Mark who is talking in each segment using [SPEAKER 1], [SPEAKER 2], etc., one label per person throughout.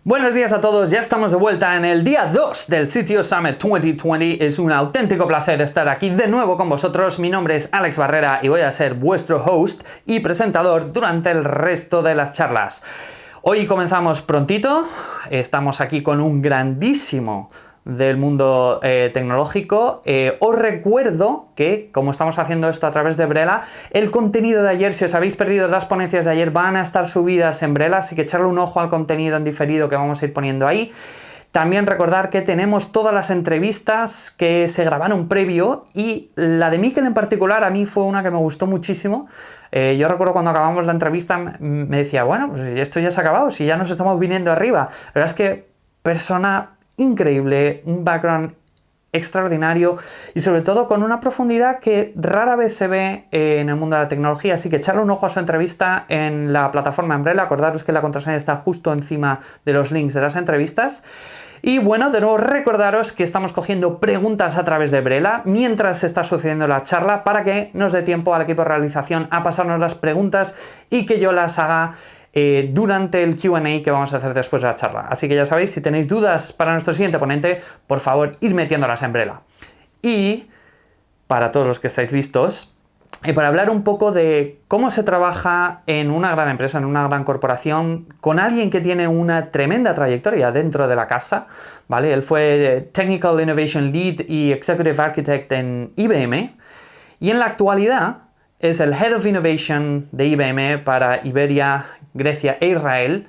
[SPEAKER 1] Buenos días a todos, ya estamos de vuelta en el día 2 del CTO Summit 2020. Es un auténtico placer estar aquí de nuevo con vosotros. Mi nombre es Alex Barrera y voy a ser vuestro host y presentador durante el resto de las charlas. Hoy comenzamos prontito, estamos aquí con un grandísimo del mundo tecnológico. Os recuerdo que, como estamos haciendo esto a través de Brela, el contenido de ayer, si os habéis perdido las ponencias de ayer, van a estar subidas en Brela, así que echarle un ojo al contenido en diferido que vamos a ir poniendo ahí. También recordar que tenemos todas las entrevistas que se grabaron previo, y la de Mikel en particular a mí fue una que me gustó muchísimo. Yo recuerdo cuando acabamos la entrevista me decía, bueno, pues esto ya se ha acabado, si ya nos estamos viniendo arriba. La verdad es que persona increíble, un background extraordinario y sobre todo con una profundidad que rara vez se ve en el mundo de la tecnología, así que echarle un ojo a su entrevista en la plataforma Umbrella. Acordaros que la contraseña está justo encima de los links de las entrevistas. Y bueno, de nuevo recordaros que estamos cogiendo preguntas a través de Brela mientras está sucediendo la charla, para que nos dé tiempo al equipo de realización a pasarnos las preguntas y que yo las haga durante el Q&A que vamos a hacer después de la charla. Así que ya sabéis, si tenéis dudas para nuestro siguiente ponente, por favor, id metiéndolas en Brela. Y para todos los que estáis listos, para hablar un poco de cómo se trabaja en una gran empresa, en una gran corporación, con alguien que tiene una tremenda trayectoria dentro de la casa, ¿vale? Él fue Technical Innovation Lead y Executive Architect en IBM, y en la actualidad es el Head of Innovation de IBM para Iberia, Grecia e Israel,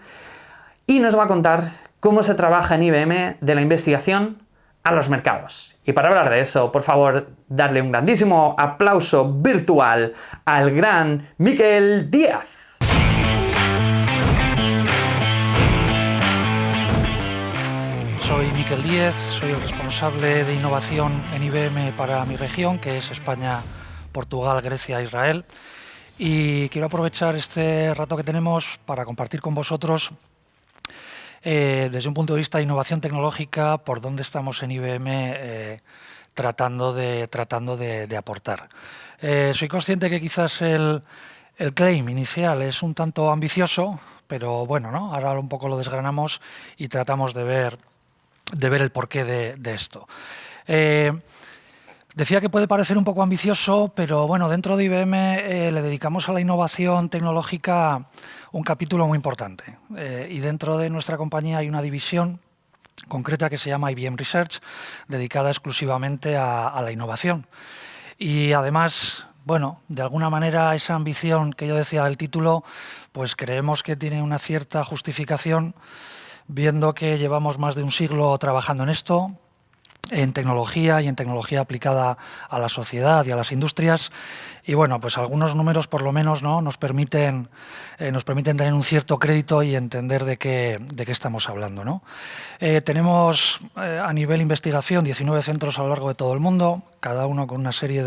[SPEAKER 1] y nos va a contar cómo se trabaja en IBM de la investigación a los mercados. Y para hablar de eso, por favor, darle un grandísimo aplauso virtual al gran Mikel Díaz.
[SPEAKER 2] Soy Mikel Díaz, soy el responsable de innovación en IBM para mi región, que es España, Portugal, Grecia e Israel. Y quiero aprovechar este rato que tenemos para compartir con vosotros, desde un punto de vista de innovación tecnológica, por dónde estamos en IBM tratando de aportar. Soy consciente que quizás el claim inicial es un tanto ambicioso, pero bueno, ¿no? Ahora un poco lo desgranamos y tratamos de ver el porqué de esto. Decía que puede parecer un poco ambicioso, pero bueno, dentro de IBM le dedicamos a la innovación tecnológica un capítulo muy importante. Y dentro de nuestra compañía hay una división concreta que se llama IBM Research, dedicada exclusivamente a la innovación. Y además, bueno, de alguna manera esa ambición que yo decía del título, pues creemos que tiene una cierta justificación, viendo que llevamos más de un siglo trabajando en esto, en tecnología y en tecnología aplicada a la sociedad y a las industrias. Y bueno, pues algunos números por lo menos, ¿no?, nos permiten tener un cierto crédito y entender de qué estamos hablando, ¿no? Tenemos a nivel investigación 19 centros a lo largo de todo el mundo, cada uno con una serie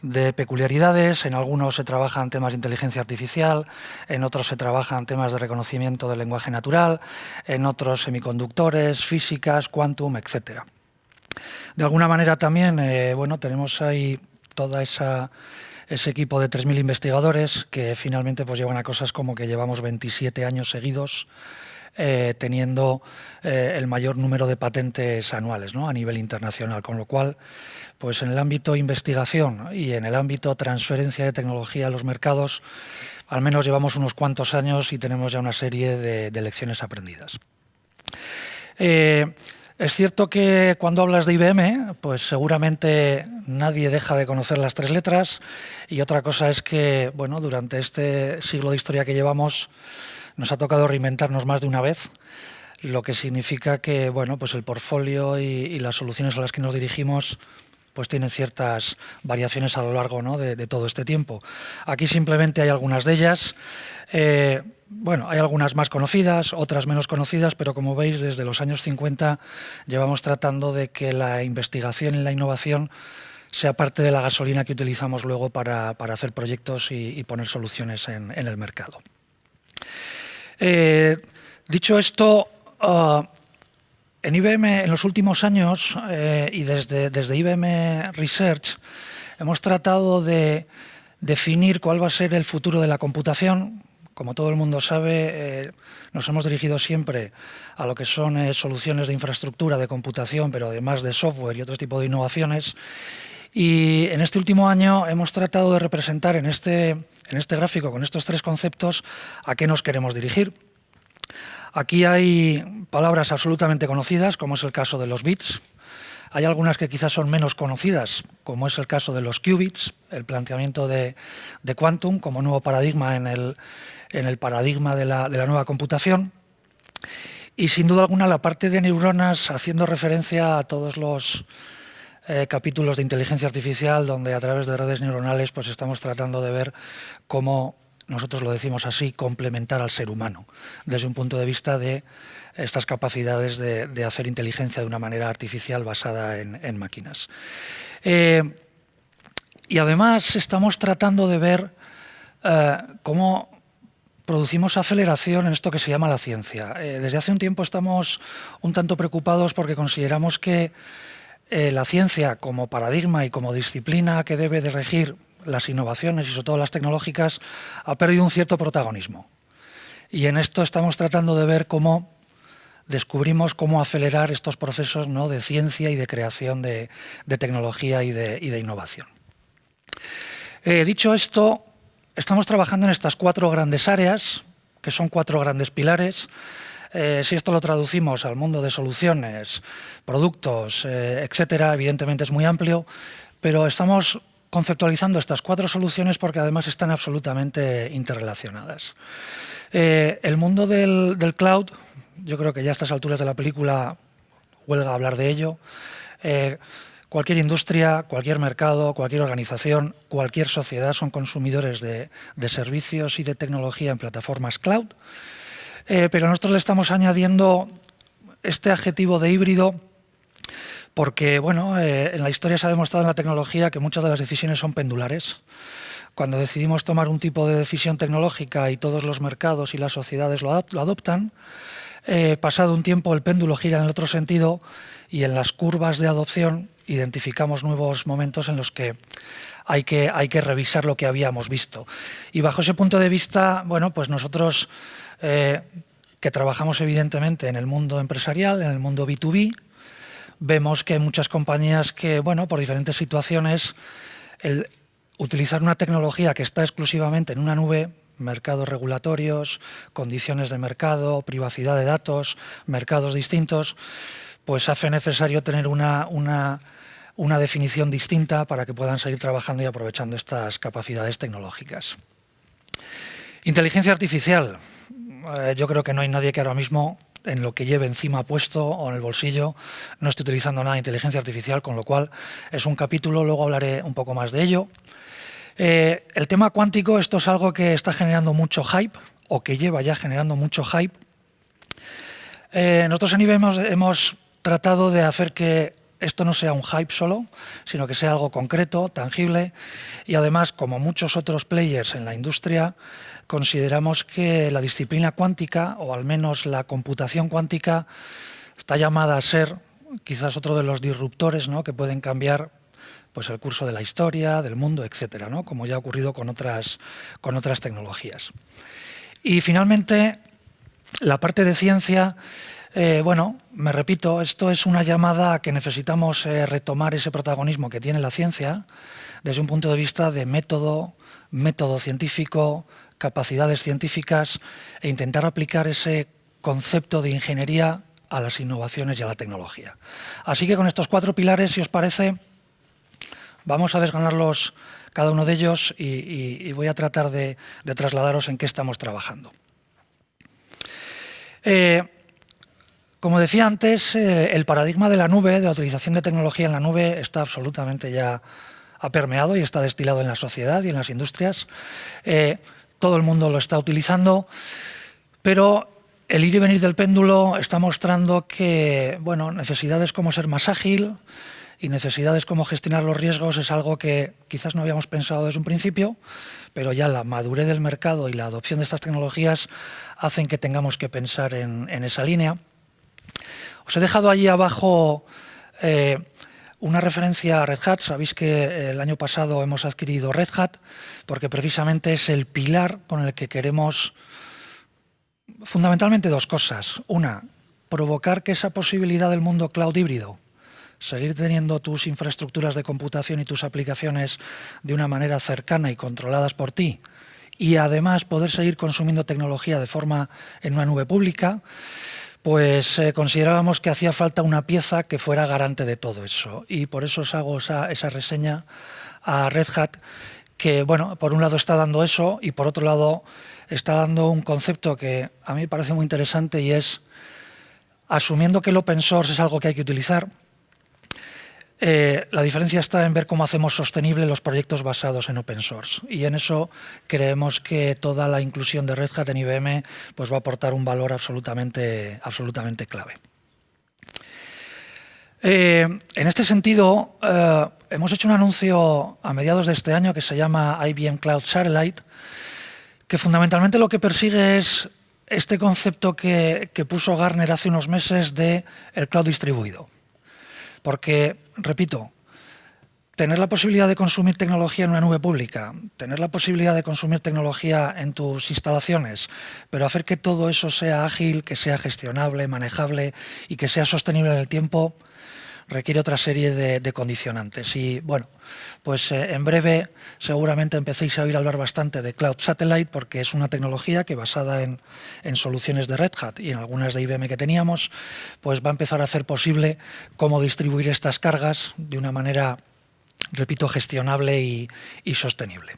[SPEAKER 2] de peculiaridades. En algunos se trabajan temas de inteligencia artificial, en otros se trabajan temas de reconocimiento del lenguaje natural, en otros semiconductores, físicas, quantum, etcétera. De alguna manera también, bueno, tenemos ahí todo ese equipo de 3.000 investigadores que finalmente pues llevan a cosas como que llevamos 27 años seguidos teniendo el mayor número de patentes anuales, ¿no?, a nivel internacional, con lo cual, pues en el ámbito investigación y en el ámbito transferencia de tecnología a los mercados, al menos llevamos unos cuantos años y tenemos ya una serie de lecciones aprendidas. Es cierto que cuando hablas de IBM, pues seguramente nadie deja de conocer las tres letras, y otra cosa es que, bueno, durante este siglo de historia que llevamos nos ha tocado reinventarnos más de una vez, lo que significa que, bueno, pues el portfolio y las soluciones a las que nos dirigimos pues tienen ciertas variaciones a lo largo, ¿no?, de todo este tiempo. Aquí simplemente hay algunas de ellas. Bueno, hay algunas más conocidas, otras menos conocidas, pero como veis, desde los años 50 llevamos tratando de que la investigación y la innovación sea parte de la gasolina que utilizamos luego para hacer proyectos y poner soluciones en el mercado. Dicho esto, en IBM en los últimos años y desde IBM Research hemos tratado de definir cuál va a ser el futuro de la computación, como todo el mundo sabe, nos hemos dirigido siempre a lo que son soluciones de infraestructura, de computación, pero además de software y otro tipo de innovaciones. Y en este último año hemos tratado de representar en este gráfico, con estos tres conceptos, a qué nos queremos dirigir. Aquí hay palabras absolutamente conocidas, como es el caso de los bits. Hay algunas que quizás son menos conocidas, como es el caso de los qubits, el planteamiento de Quantum como nuevo paradigma en el paradigma de la nueva computación. Y sin duda alguna la parte de neuronas, haciendo referencia a todos los capítulos de inteligencia artificial, donde a través de redes neuronales pues estamos tratando de ver cómo, nosotros lo decimos así, complementar al ser humano, desde un punto de vista de estas capacidades de hacer inteligencia de una manera artificial basada en máquinas. Y además estamos tratando de ver cómo producimos aceleración en esto que se llama la ciencia. Desde hace un tiempo estamos un tanto preocupados porque consideramos que la ciencia como paradigma y como disciplina que debe de regir las innovaciones y sobre todo las tecnológicas ha perdido un cierto protagonismo. Y en esto estamos tratando de ver cómo descubrimos cómo acelerar estos procesos, ¿no?, de ciencia y de creación de tecnología y de innovación. Dicho esto, estamos trabajando en estas 4 grandes áreas, que son 4 grandes pilares. Si esto lo traducimos al mundo de soluciones, productos, etcétera, evidentemente es muy amplio, pero estamos conceptualizando estas 4 soluciones porque además están absolutamente interrelacionadas. El mundo del cloud, yo creo que ya a estas alturas de la película huelga hablar de ello. Cualquier industria, cualquier mercado, cualquier organización, cualquier sociedad son consumidores de servicios y de tecnología en plataformas cloud. Pero nosotros le estamos añadiendo este adjetivo de híbrido porque, bueno, en la historia se ha demostrado en la tecnología que muchas de las decisiones son pendulares. Cuando decidimos tomar un tipo de decisión tecnológica y todos los mercados y las sociedades lo adoptan, pasado un tiempo el péndulo gira en el otro sentido y en las curvas de adopción identificamos nuevos momentos en los que hay que revisar lo que habíamos visto. Y bajo ese punto de vista, bueno, pues nosotros que trabajamos evidentemente en el mundo empresarial, en el mundo B2B, vemos que hay muchas compañías que, bueno, por diferentes situaciones, el utilizar una tecnología que está exclusivamente en una nube, mercados regulatorios, condiciones de mercado, privacidad de datos, mercados distintos, pues hace necesario tener una definición distinta para que puedan seguir trabajando y aprovechando estas capacidades tecnológicas. Inteligencia artificial. Yo creo que no hay nadie que ahora mismo, en lo que lleve encima puesto o en el bolsillo, no esté utilizando nada de inteligencia artificial, con lo cual es un capítulo, luego hablaré un poco más de ello. El tema cuántico, esto es algo que está generando mucho hype, o que lleva ya generando mucho hype. Nosotros en IBM hemos tratado de hacer que esto no sea un hype solo, sino que sea algo concreto, tangible, y además, como muchos otros players en la industria, consideramos que la disciplina cuántica, o al menos la computación cuántica, está llamada a ser quizás otro de los disruptores, ¿no?, que pueden cambiar pues, el curso de la historia, del mundo, etcétera, ¿no?, como ya ha ocurrido con otras tecnologías. Y finalmente, la parte de ciencia. Bueno, me repito, esto es una llamada a que necesitamos retomar ese protagonismo que tiene la ciencia desde un punto de vista de método científico, capacidades científicas e intentar aplicar ese concepto de ingeniería a las innovaciones y a la tecnología. Así que con estos 4 pilares, si os parece, vamos a desgranarlos cada uno de ellos y voy a tratar de trasladaros en qué estamos trabajando. Como decía antes, el paradigma de la nube, de la utilización de tecnología en la nube, está absolutamente ya ha permeado y está destilado en la sociedad y en las industrias. Todo el mundo lo está utilizando, pero el ir y venir del péndulo está mostrando que, bueno, necesidades como ser más ágil y necesidades como gestionar los riesgos es algo que quizás no habíamos pensado desde un principio, pero ya la madurez del mercado y la adopción de estas tecnologías hacen que tengamos que pensar en esa línea. Os he dejado allí abajo Una referencia a Red Hat. Sabéis que el año pasado hemos adquirido Red Hat porque precisamente es el pilar con el que queremos fundamentalmente dos cosas. Una, provocar que esa posibilidad del mundo cloud híbrido, seguir teniendo tus infraestructuras de computación y tus aplicaciones de una manera cercana y controladas por ti, y además poder seguir consumiendo tecnología de forma en una nube pública, pues considerábamos que hacía falta una pieza que fuera garante de todo eso. Y por eso os hago esa reseña a Red Hat, que, bueno, por un lado está dando eso y por otro lado está dando un concepto que a mí me parece muy interesante, y es, asumiendo que el open source es algo que hay que utilizar, la diferencia está en ver cómo hacemos sostenible los proyectos basados en open source. Y en eso creemos que toda la inclusión de Red Hat en IBM pues va a aportar un valor absolutamente clave. En este sentido, hemos hecho un anuncio a mediados de este año que se llama IBM Cloud Satellite, que fundamentalmente lo que persigue es este concepto que puso Gartner hace unos meses de el cloud distribuido. Porque, repito, tener la posibilidad de consumir tecnología en una nube pública, tener la posibilidad de consumir tecnología en tus instalaciones, pero hacer que todo eso sea ágil, que sea gestionable, manejable y que sea sostenible en el tiempo, requiere otra serie de condicionantes. Y bueno, pues en breve seguramente empecéis a oír hablar bastante de Cloud Satellite, porque es una tecnología que, basada en soluciones de Red Hat y en algunas de IBM que teníamos, pues va a empezar a hacer posible cómo distribuir estas cargas de una manera, repito, gestionable y sostenible.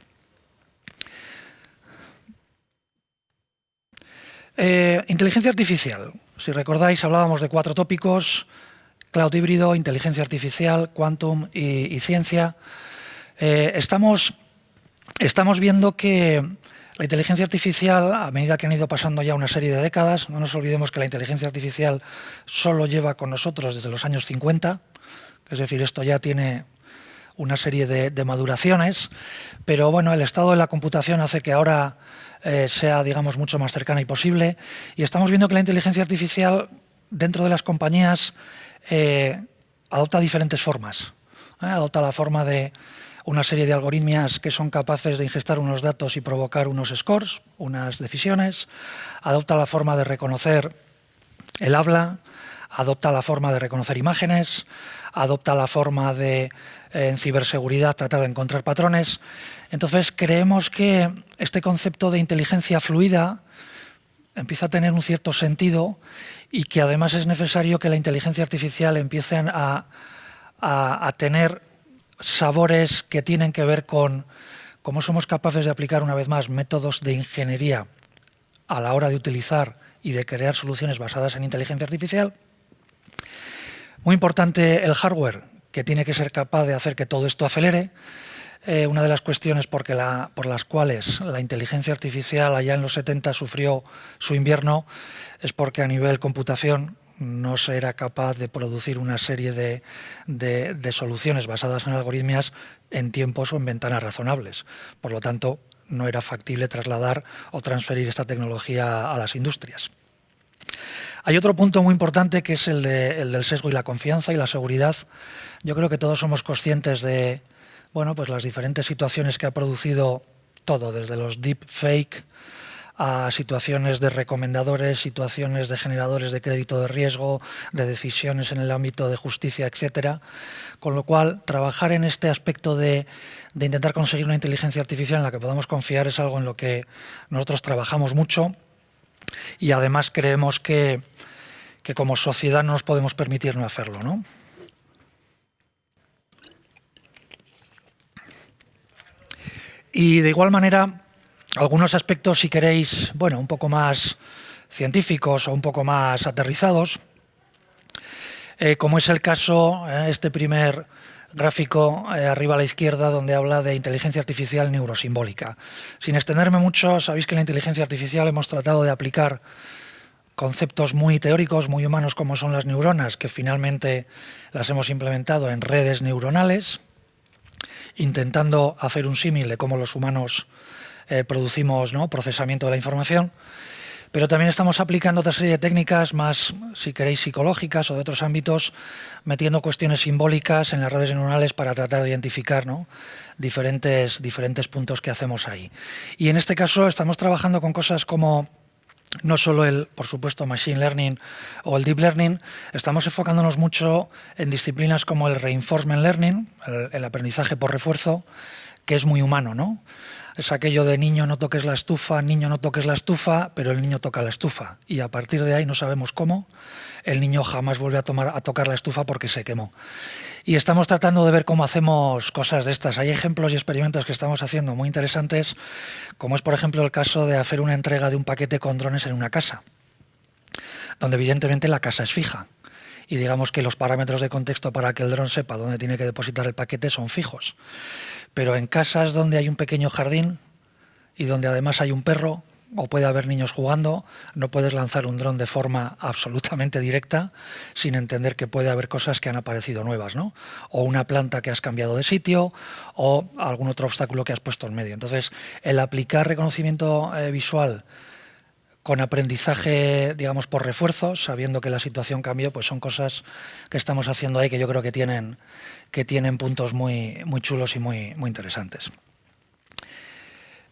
[SPEAKER 2] Inteligencia artificial. Si recordáis, hablábamos de 4 tópicos: cloud híbrido, inteligencia artificial, quantum y ciencia. Estamos viendo que la inteligencia artificial, a medida que han ido pasando ya una serie de décadas, no nos olvidemos que la inteligencia artificial solo lleva con nosotros desde los años 50, es decir, esto ya tiene una serie de maduraciones, pero bueno, el estado de la computación hace que ahora sea, digamos, mucho más cercana y posible, y estamos viendo que la inteligencia artificial dentro de las compañías adopta diferentes formas. Adopta la forma de una serie de algoritmias que son capaces de ingestar unos datos y provocar unos scores, unas decisiones. Adopta la forma de reconocer el habla, adopta la forma de reconocer imágenes, adopta la forma de, en ciberseguridad, tratar de encontrar patrones. Entonces, creemos que este concepto de inteligencia fluida empieza a tener un cierto sentido, y que además es necesario que la inteligencia artificial empiece a tener sabores que tienen que ver con cómo somos capaces de aplicar, una vez más, métodos de ingeniería a la hora de utilizar y de crear soluciones basadas en inteligencia artificial. Muy importante el hardware, que tiene que ser capaz de hacer que todo esto acelere. Una de las cuestiones por las cuales la inteligencia artificial allá en los 70 sufrió su invierno es porque a nivel computación no se era capaz de producir una serie de soluciones basadas en algoritmias en tiempos o en ventanas razonables. Por lo tanto, no era factible trasladar o transferir esta tecnología a las industrias. Hay otro punto muy importante, que es el del sesgo y la confianza y la seguridad. Yo creo que todos somos conscientes de, bueno, pues las diferentes situaciones que ha producido todo, desde los deepfake a situaciones de recomendadores, situaciones de generadores de crédito de riesgo, de decisiones en el ámbito de justicia, etcétera. Con lo cual, trabajar en este aspecto de intentar conseguir una inteligencia artificial en la que podamos confiar es algo en lo que nosotros trabajamos mucho, y además creemos que como sociedad no nos podemos permitir no hacerlo, ¿no? Y de igual manera, algunos aspectos, si queréis, bueno, un poco más científicos o un poco más aterrizados, como es el caso, este primer gráfico arriba a la izquierda, donde habla de inteligencia artificial neurosimbólica. Sin extenderme mucho, sabéis que en la inteligencia artificial hemos tratado de aplicar conceptos muy teóricos, muy humanos, como son las neuronas, que finalmente las hemos implementado en redes neuronales, intentando hacer un símil de cómo los humanos producimos, ¿no?, procesamiento de la información. Pero también estamos aplicando otra serie de técnicas más, si queréis, psicológicas o de otros ámbitos, metiendo cuestiones simbólicas en las redes neuronales para tratar de identificar, ¿no?, diferentes puntos que hacemos ahí. Y en este caso estamos trabajando con cosas como no solo por supuesto, Machine Learning o el Deep Learning, estamos enfocándonos mucho en disciplinas como el Reinforcement Learning, el aprendizaje por refuerzo, que es muy humano, ¿no? Es aquello de niño no toques la estufa, niño no toques la estufa, pero el niño toca la estufa. Y a partir de ahí no sabemos cómo, el niño jamás vuelve a tocar la estufa porque se quemó. Y estamos tratando de ver cómo hacemos cosas de estas. Hay ejemplos y experimentos que estamos haciendo muy interesantes, como es, por ejemplo, el caso de hacer una entrega de un paquete con drones en una casa, donde evidentemente la casa es fija. Y digamos que los parámetros de contexto para que el dron sepa dónde tiene que depositar el paquete son fijos. Pero en casas donde hay un pequeño jardín y donde además hay un perro o puede haber niños jugando, no puedes lanzar un dron de forma absolutamente directa sin entender que puede haber cosas que han aparecido nuevas, ¿no? O una planta que has cambiado de sitio o algún otro obstáculo que has puesto en medio. Entonces, el aplicar reconocimiento visual con aprendizaje, digamos, por refuerzo, sabiendo que la situación cambió, pues son cosas que estamos haciendo ahí que yo creo que tienen puntos muy chulos y muy interesantes.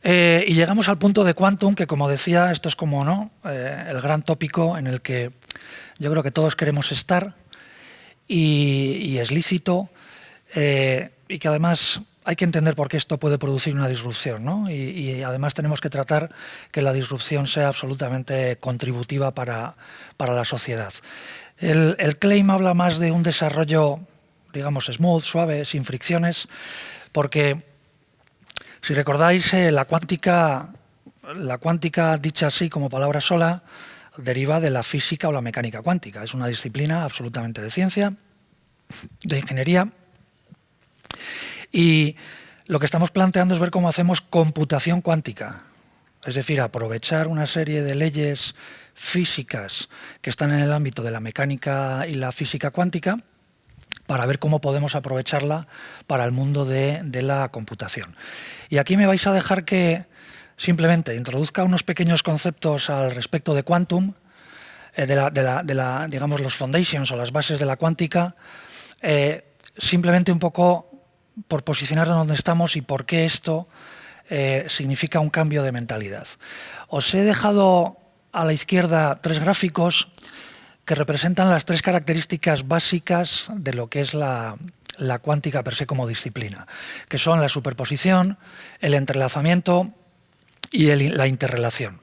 [SPEAKER 2] Y llegamos al punto de Quantum, que como decía, esto es como, ¿no?, el gran tópico en el que yo creo que todos queremos estar y es lícito, y que además hay que entender por qué esto puede producir una disrupción, ¿no? Y además tenemos que tratar que la disrupción sea absolutamente contributiva para la sociedad. El claim habla más de un desarrollo, digamos, smooth, suave, sin fricciones, porque si recordáis, la cuántica dicha así como palabra sola deriva de la física o la mecánica cuántica. Es una disciplina absolutamente de ciencia, de ingeniería. Y lo que estamos planteando es ver cómo hacemos computación cuántica, es decir, aprovechar una serie de leyes físicas que están en el ámbito de la mecánica y la física cuántica para ver cómo podemos aprovecharla para el mundo de la computación. Y aquí me vais a dejar que simplemente introduzca unos pequeños conceptos al respecto de Quantum, digamos, los foundations o las bases de la cuántica, simplemente un poco por posicionarnos donde estamos y por qué esto significa un cambio de mentalidad. Os he dejado a la izquierda 3 gráficos que representan las 3 características básicas de lo que es la cuántica per se como disciplina, que son la superposición, el entrelazamiento y la interrelación.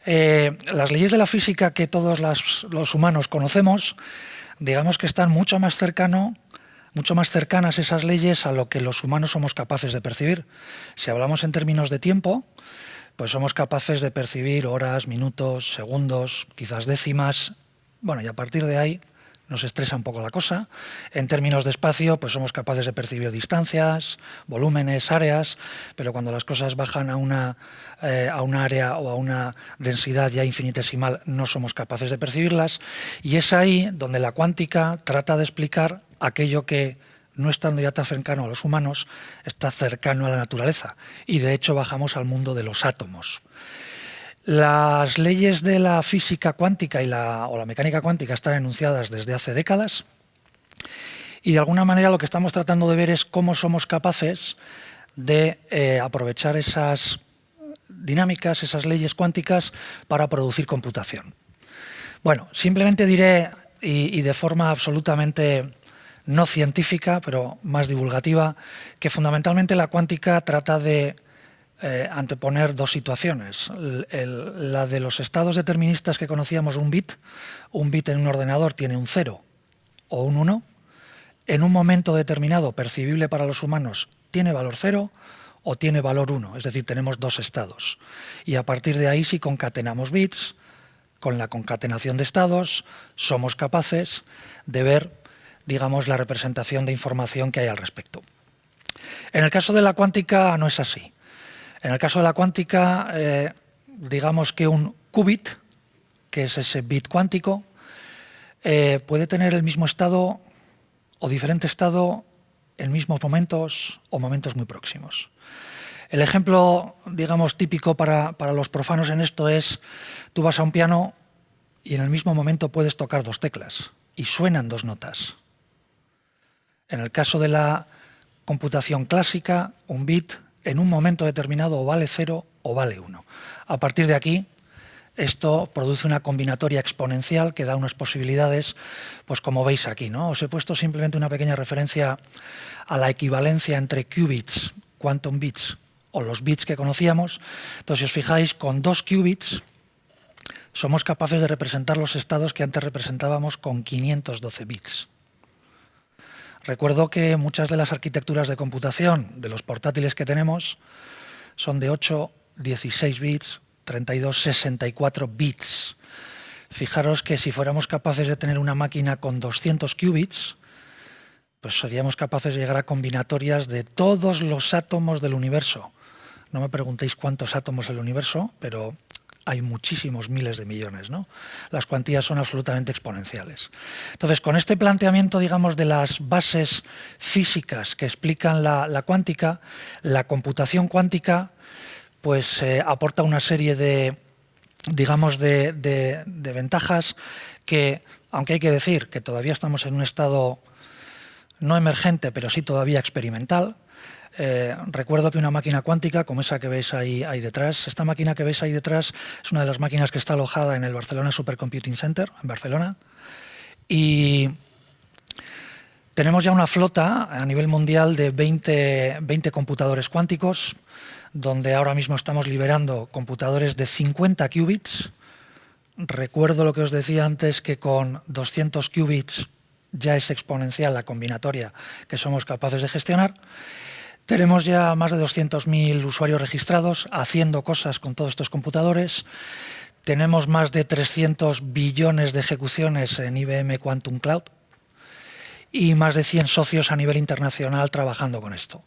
[SPEAKER 2] Las leyes de la física que todos los humanos conocemos, digamos que están mucho más cercanas esas leyes a lo que los humanos somos capaces de percibir. Si hablamos en términos de tiempo, pues somos capaces de percibir horas, minutos, segundos, quizás décimas. Bueno, y a partir de ahí nos estresa un poco la cosa. En términos de espacio, pues somos capaces de percibir distancias, volúmenes, áreas, pero cuando las cosas bajan a una área o a una densidad ya infinitesimal, no somos capaces de percibirlas. Y es ahí donde la cuántica trata de explicar aquello que, no estando ya tan cercano a los humanos, está cercano a la naturaleza. Y de hecho bajamos al mundo de los átomos. Las leyes de la física cuántica o la mecánica cuántica están enunciadas desde hace décadas y de alguna manera lo que estamos tratando de ver es cómo somos capaces de aprovechar esas dinámicas, esas leyes cuánticas para producir computación. Bueno, simplemente diré, y de forma absolutamente no científica, pero más divulgativa, que fundamentalmente la cuántica trata de anteponer 2 situaciones. La de los estados deterministas que conocíamos, un bit en un ordenador tiene un 0 o un 1. En un momento determinado, percibible para los humanos, tiene valor 0 o tiene valor 1. Es decir, tenemos 2 estados. Y a partir de ahí, si concatenamos bits, con la concatenación de estados, somos capaces de ver, digamos, la representación de información que hay al respecto. En el caso de la cuántica no es así. En el caso de la cuántica, digamos que un qubit, que es ese bit cuántico, puede tener el mismo estado o diferente estado en mismos momentos o momentos muy próximos. El ejemplo, digamos, típico para los profanos en esto es, tú vas a un piano y en el mismo momento puedes tocar dos teclas y suenan dos notas. En el caso de la computación clásica, un bit en un momento determinado o vale 0 o vale 1. A partir de aquí, esto produce una combinatoria exponencial que da unas posibilidades, pues como veis aquí, ¿no? Os he puesto simplemente una pequeña referencia a la equivalencia entre qubits, quantum bits o los bits que conocíamos. Entonces, si os fijáis, con 2 qubits somos capaces de representar los estados que antes representábamos con 512 bits. Recuerdo que muchas de las arquitecturas de computación de los portátiles que tenemos son de 8, 16 bits, 32, 64 bits. Fijaros que si fuéramos capaces de tener una máquina con 200 qubits, pues seríamos capaces de llegar a combinatorias de todos los átomos del universo. No me preguntéis cuántos átomos del universo, pero hay muchísimos miles de millones, ¿no? Las cuantías son absolutamente exponenciales. Entonces, con este planteamiento, digamos, de las bases físicas que explican la cuántica, la computación cuántica pues aporta una serie de, digamos, de ventajas que, aunque hay que decir que todavía estamos en un estado no emergente, pero sí todavía experimental. Recuerdo que una máquina cuántica, como esa que veis ahí detrás, esta máquina que veis ahí detrás es una de las máquinas que está alojada en el Barcelona Supercomputing Center, en Barcelona, y tenemos ya una flota a nivel mundial de 20 computadores cuánticos, donde ahora mismo estamos liberando computadores de 50 qubits. Recuerdo lo que os decía antes, que con 200 qubits ya es exponencial la combinatoria que somos capaces de gestionar. Tenemos ya más de 200.000 usuarios registrados haciendo cosas con todos estos computadores. Tenemos más de 300 billones de ejecuciones en IBM Quantum Cloud y más de 100 socios a nivel internacional trabajando con esto.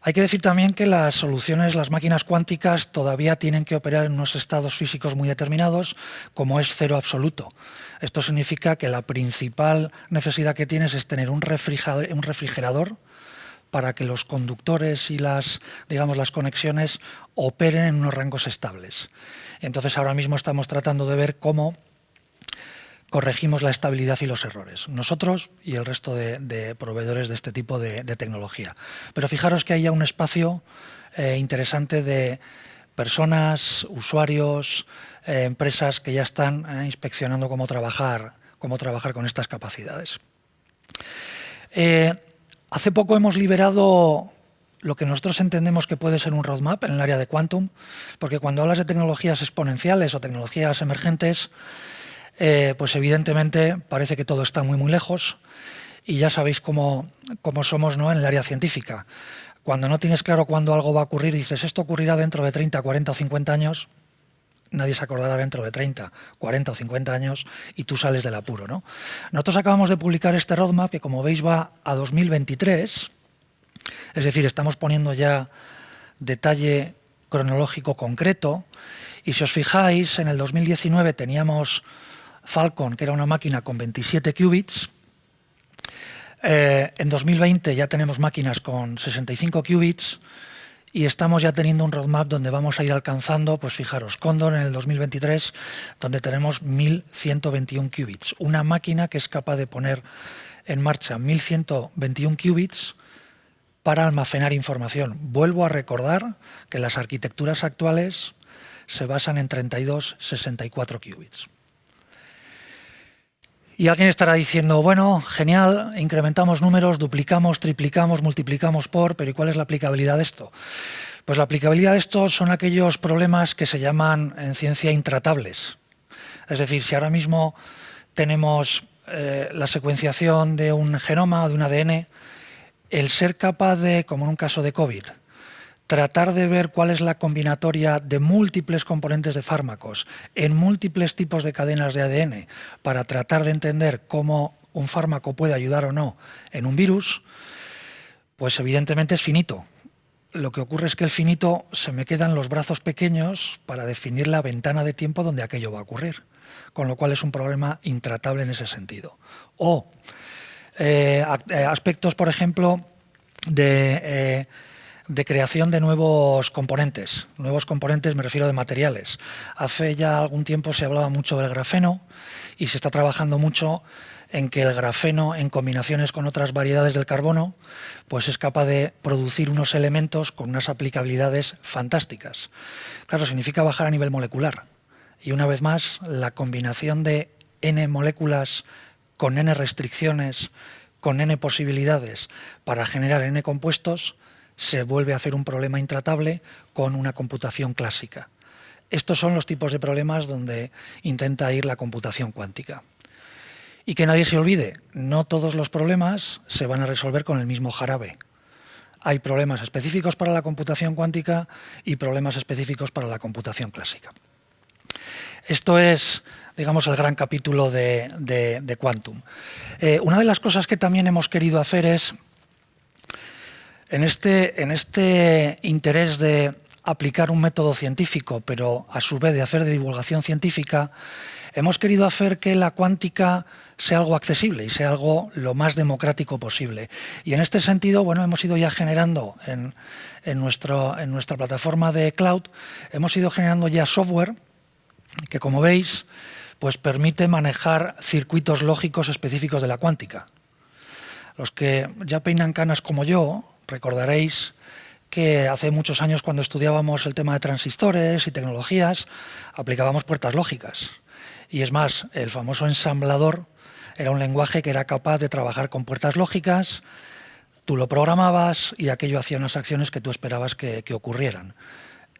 [SPEAKER 2] Hay que decir también que las soluciones, las máquinas cuánticas, todavía tienen que operar en unos estados físicos muy determinados, como es cero absoluto. Esto significa que la principal necesidad que tienes es tener un refrigerador para que los conductores y las conexiones operen en unos rangos estables. Entonces, ahora mismo estamos tratando de ver cómo corregimos la estabilidad y los errores, nosotros y el resto de proveedores de este tipo de tecnología. Pero fijaros que hay ya un espacio interesante de personas, usuarios, empresas que ya están inspeccionando cómo trabajar con estas capacidades. Hace poco hemos liberado lo que nosotros entendemos que puede ser un roadmap en el área de quantum, porque cuando hablas de tecnologías exponenciales o tecnologías emergentes, pues evidentemente parece que todo está muy, muy lejos y ya sabéis cómo somos, ¿no?, en el área científica. Cuando no tienes claro cuándo algo va a ocurrir, dices, esto ocurrirá dentro de 30, 40 o 50 años, nadie se acordará dentro de 30, 40 o 50 años y tú sales del apuro, ¿no? Nosotros acabamos de publicar este roadmap que, como veis, va a 2023, es decir, estamos poniendo ya detalle cronológico concreto, y si os fijáis, en el 2019 teníamos Falcon, que era una máquina con 27 qubits. En 2020 ya tenemos máquinas con 65 qubits y estamos ya teniendo un roadmap donde vamos a ir alcanzando, pues fijaros, Condor en el 2023, donde tenemos 1121 qubits. Una máquina que es capaz de poner en marcha 1121 qubits para almacenar información. Vuelvo a recordar que las arquitecturas actuales se basan en 32, 64 qubits. Y alguien estará diciendo, bueno, genial, incrementamos números, duplicamos, triplicamos, multiplicamos por, pero ¿y cuál es la aplicabilidad de esto? Pues la aplicabilidad de esto son aquellos problemas que se llaman en ciencia intratables. Es decir, si ahora mismo tenemos la secuenciación de un genoma o de un ADN, el ser capaz de, como en un caso de COVID, tratar de ver cuál es la combinatoria de múltiples componentes de fármacos en múltiples tipos de cadenas de ADN para tratar de entender cómo un fármaco puede ayudar o no en un virus, pues evidentemente es finito. Lo que ocurre es que el finito se me quedan los brazos pequeños para definir la ventana de tiempo donde aquello va a ocurrir, con lo cual es un problema intratable en ese sentido. O aspectos, por ejemplo, de de creación de nuevos componentes. Nuevos componentes me refiero de materiales. Hace ya algún tiempo se hablaba mucho del grafeno y se está trabajando mucho en que el grafeno, en combinaciones con otras variedades del carbono, pues es capaz de producir unos elementos con unas aplicabilidades fantásticas. Claro, significa bajar a nivel molecular. Y una vez más, la combinación de N moléculas con N restricciones, con N posibilidades para generar N compuestos, se vuelve a hacer un problema intratable con una computación clásica. Estos son los tipos de problemas donde intenta ir la computación cuántica. Y que nadie se olvide, no todos los problemas se van a resolver con el mismo jarabe. Hay problemas específicos para la computación cuántica y problemas específicos para la computación clásica. Esto es, digamos, el gran capítulo de Quantum. Una de las cosas que también hemos querido hacer es, en este interés de aplicar un método científico, pero a su vez de hacer de divulgación científica, hemos querido hacer que la cuántica sea algo accesible y sea algo lo más democrático posible. Y en este sentido, bueno, hemos ido ya generando en nuestra plataforma de cloud, hemos ido generando ya software que, como veis, pues permite manejar circuitos lógicos específicos de la cuántica. Los que ya peinan canas como yo, recordaréis que hace muchos años, cuando estudiábamos el tema de transistores y tecnologías, aplicábamos puertas lógicas. Y es más, el famoso ensamblador era un lenguaje que era capaz de trabajar con puertas lógicas, tú lo programabas y aquello hacía unas acciones que tú esperabas que ocurrieran.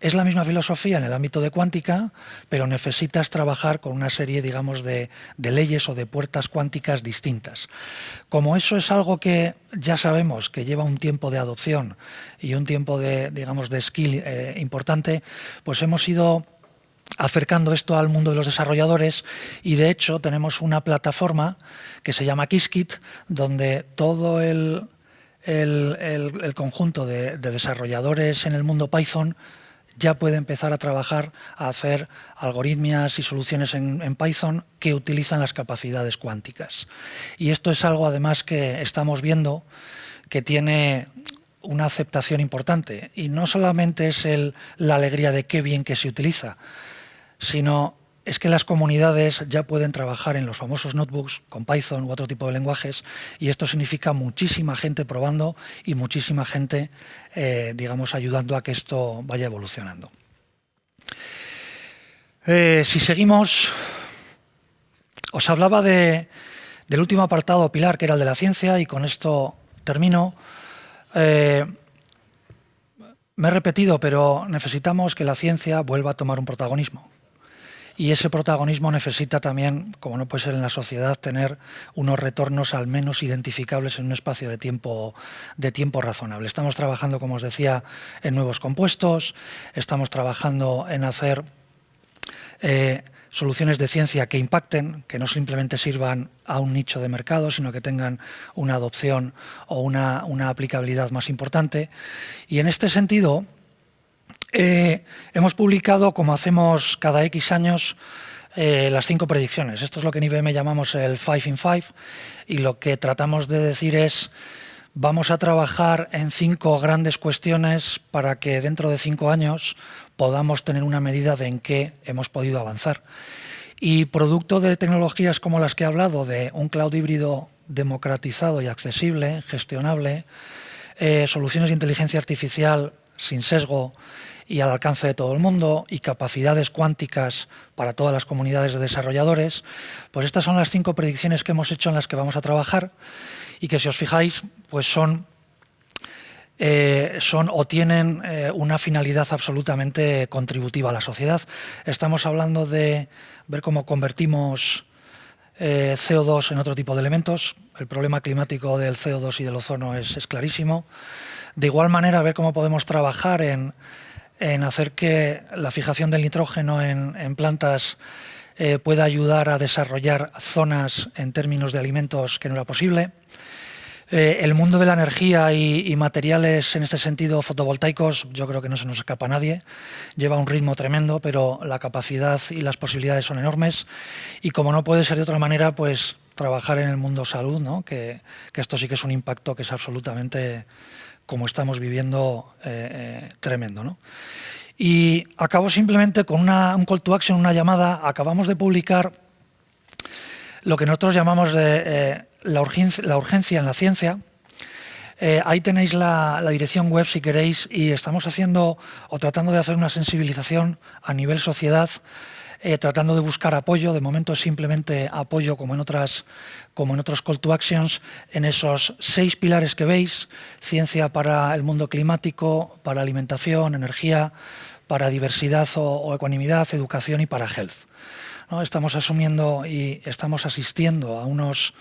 [SPEAKER 2] Es la misma filosofía en el ámbito de cuántica, pero necesitas trabajar con una serie, digamos, de leyes o de puertas cuánticas distintas. Como eso es algo que ya sabemos que lleva un tiempo de adopción y un tiempo de, digamos, de skill importante, pues hemos ido acercando esto al mundo de los desarrolladores y, de hecho, tenemos una plataforma que se llama Qiskit, donde todo el conjunto de desarrolladores en el mundo Python ya puede empezar a trabajar, a hacer algoritmias y soluciones en Python que utilizan las capacidades cuánticas. Y esto es algo, además, que estamos viendo que tiene una aceptación importante. Y no solamente es la alegría de qué bien que se utiliza, sino es que las comunidades ya pueden trabajar en los famosos notebooks con Python u otro tipo de lenguajes, y esto significa muchísima gente probando y muchísima gente, digamos, ayudando a que esto vaya evolucionando. Si seguimos, os hablaba del último apartado pilar, que era el de la ciencia, y con esto termino. Me he repetido, pero necesitamos que la ciencia vuelva a tomar un protagonismo. Y ese protagonismo necesita también, como no puede ser en la sociedad, tener unos retornos al menos identificables en un espacio de tiempo razonable. Estamos trabajando, como os decía, en nuevos compuestos, estamos trabajando en hacer soluciones de ciencia que impacten, que no simplemente sirvan a un nicho de mercado, sino que tengan una adopción o una aplicabilidad más importante. Y en este sentido, hemos publicado, como hacemos cada X años, las 5 predicciones. Esto es lo que en IBM llamamos el 5 in 5, y lo que tratamos de decir es: vamos a trabajar en 5 grandes cuestiones para que dentro de 5 años podamos tener una medida de en qué hemos podido avanzar. Y producto de tecnologías como las que he hablado, de un cloud híbrido democratizado y accesible, gestionable, soluciones de inteligencia artificial sin sesgo y al alcance de todo el mundo, y capacidades cuánticas para todas las comunidades de desarrolladores, pues estas son las 5 predicciones que hemos hecho en las que vamos a trabajar, y que, si os fijáis, pues son o tienen una finalidad absolutamente contributiva a la sociedad. Estamos hablando de ver cómo convertimos CO2 en otro tipo de elementos. El problema climático del CO2 y del ozono es clarísimo. De igual manera, ver cómo podemos trabajar en hacer que la fijación del nitrógeno en plantas pueda ayudar a desarrollar zonas en términos de alimentos que no era posible. El mundo de la energía y materiales, en este sentido fotovoltaicos, yo creo que no se nos escapa a nadie. Lleva un ritmo tremendo, pero la capacidad y las posibilidades son enormes. Y como no puede ser de otra manera, pues trabajar en el mundo salud, ¿no? Que esto sí que es un impacto que es absolutamente como estamos viviendo tremendo, ¿no? Y acabo simplemente con un call to action, una llamada. Acabamos de publicar lo que nosotros llamamos la urgencia en la ciencia. Ahí tenéis la dirección web si queréis, y estamos haciendo o tratando de hacer una sensibilización a nivel sociedad, tratando de buscar apoyo. De momento es simplemente apoyo, como en otros call to actions, en esos 6 pilares que veis: ciencia para el mundo climático, para alimentación, energía, para diversidad o ecuanimidad, educación y para health, ¿no? Estamos asumiendo y estamos asistiendo a unos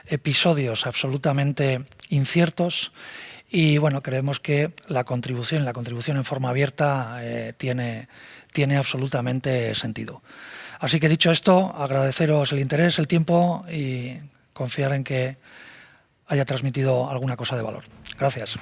[SPEAKER 2] episodios absolutamente inciertos y, bueno, creemos que la contribución en forma abierta tiene absolutamente sentido. Así que, dicho esto, agradeceros el interés, el tiempo y confiar en que haya transmitido alguna cosa de valor. Gracias.